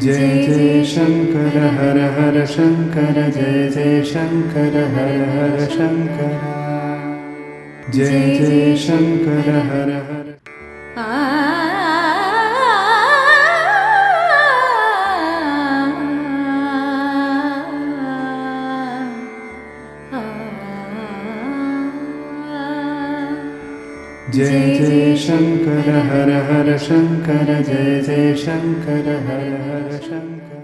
जय जय शंकर हर हर शंकर जय जय शंकर हर हर शंकर जय जय शंकर हर हर जय जय शंकर हर हर शंकर जय जय शंकर हर हर शंकर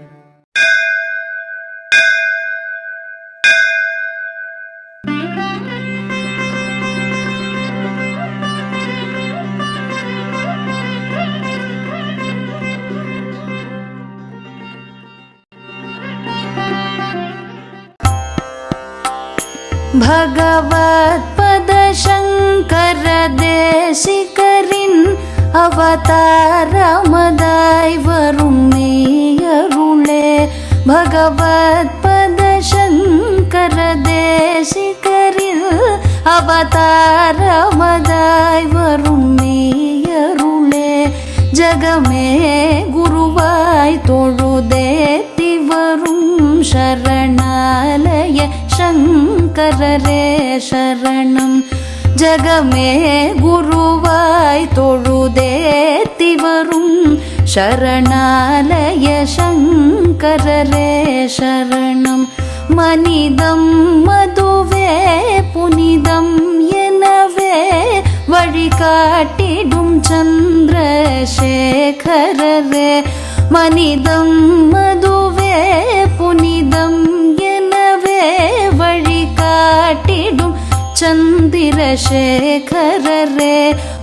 भगवत्पद शंकर देशिकरिन அவதாரமதாய் வரும் மெய்யருளே. பகவத்பத சங்கர தேசிகரில் அவதாரமதாய் வரும் மெய்யருளே. ஜகமே குருவாய் தொழுதேத்தி வரும் சரணாலய சங்கரரே சரணம். ஜகமே குருவாய் தொழுதேத்தி வரும் சரணாலய சங்கரரே சரணம். மனிதம் மதுவே புனிதம் எனவே வழிகாட்டிடும் சந்திரசேகரரே. மனிதம் மதுவே புனிதம் எனவே வழிகாட்டிடும் சந்திரசேகரரே.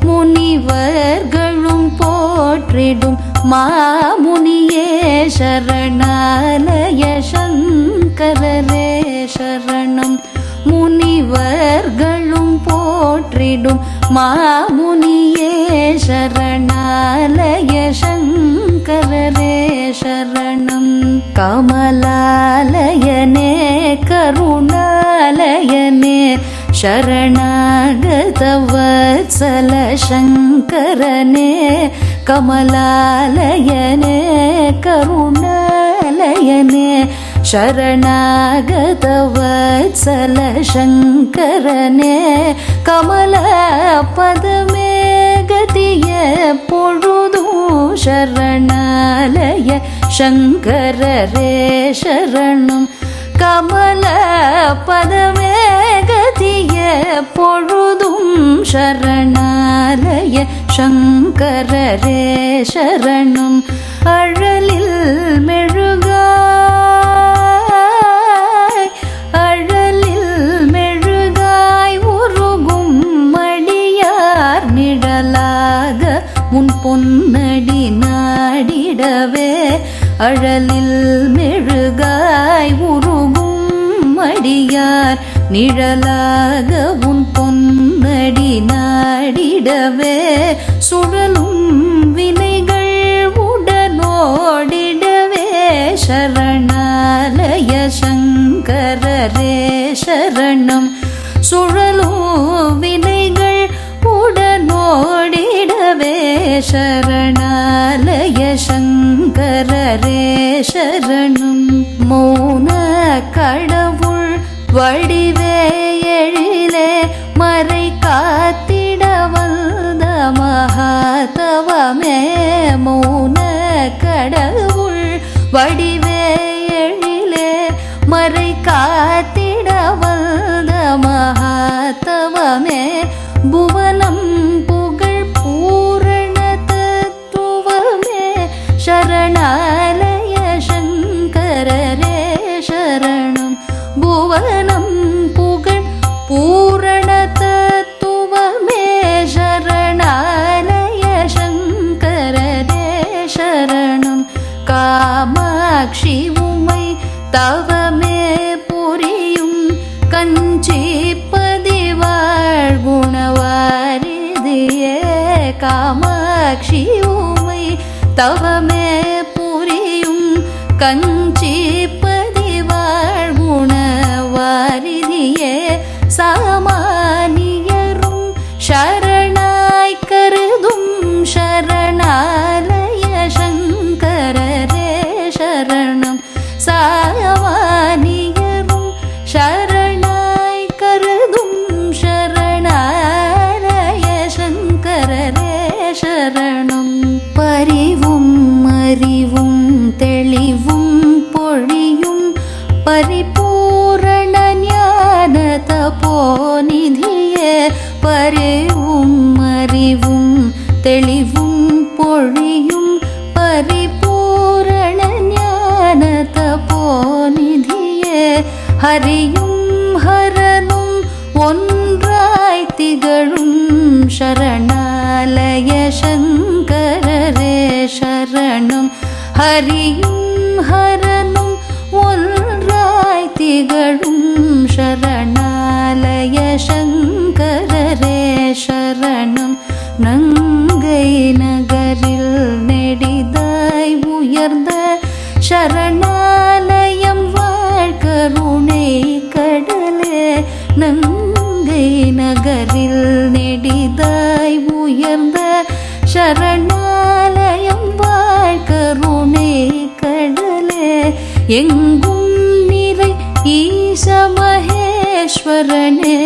முனிவர்களும் போற்றிடும் மாமுனியே சரணாலய சங்கரரே சரணம். முனிவர்களும் போற்றிடும் மாமுனியே சரணாலய சங்கரரே சரணம். கமலாலயனே கருணாலயனே ಶರಣಾಗತ ವತ್ಸಲ ಶಂಕರನೇ. ಕಮಲಾಲಯನೇ ಕರುಣಾಲಯನೇ ಶರಣಾಗತ ವತ್ಸಲ ಶಂಕರನೇ. ಕಮಲ ಪದಮೇ ಗತಿಯ ಪೊழுದು ಶರಣಾಲಯ ಶಂಕರರೇ ಶರಣಂ. கமல பதமே கதிய பொழுதும் சரணாலய சங்கரரே சரணம். அழலில் மெழுகாய் அழலில் மெழுகாய் உருகும் மடியார் நிழலாக உன் பொன்னடி நாடிடவே. அழலில் மெழுகாய் உருகும் மடியார் நிழலாக உன் பொன்னடி நாடிடவே. சுழலும் வினைகள் உடனோடிடவே சரணாலய சங்கரரே சரணம். சுழலும் வினைகள் உடனோடிடவே சரணாலய சங்கரரே சரணம். மௌன கடவுள் வடிவே எழிலே மறை காத்திட வந்த மகாதவமே. மௌன கடவுள் வடிவே எழிலே மறை காத்திட வந்த மகாதவமே. புவனம் புகழ் பூரண தத்துவமே சரணாலய சங்கரரே சரணம். புவனம் புகழ் பூரண தத்துவமே சரணாலய சங்கரரே சரணம். காமாட்சி உமை தவமே புரியும் கஞ்சிப்பதி வாழ்குணவாரிதியே. காமாட்சி உமை தவமே புரியும் கஞ்சிப்பதி வாழ்குணவாரிதியே. சாமானியரும் சரணாய் கருதும் சரணாலய சங்கரரே ஹரியும் ஹரனும் ஒன்றாய் திகழும் சரணாலய சங்கரரே சரணம். ஹரியும் ஹரனும் ஒன்றாய் திகழும் சரணாலய சங்கரரே சரணம். நங்கை நகரில் நெடிதாய் உயர்ந்த சரணாலயம் வாழ்கருணை கடலே. நங்கை நகரில் நெடிதாய் உயர்ந்த சரணாலயம் வாழ்கருணை கடலே. எங்கும் நிறை ஈச மகேஸ்வரனே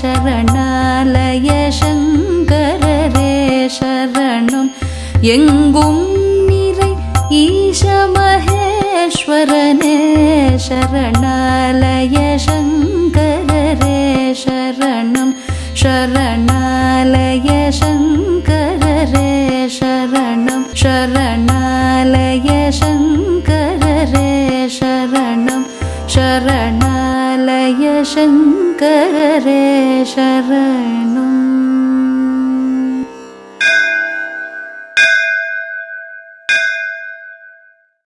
சரணாலய சங்கரரே சரணம். எங்கும் நிறை ஈச மகேஸ்வரனே சரணாலய சங்கரரே சரணம். சரணாலய சங்கரரே சரணம். சரணாலய சங்கரரே சரணம். சரணாலய சங்கரரே சரணம்.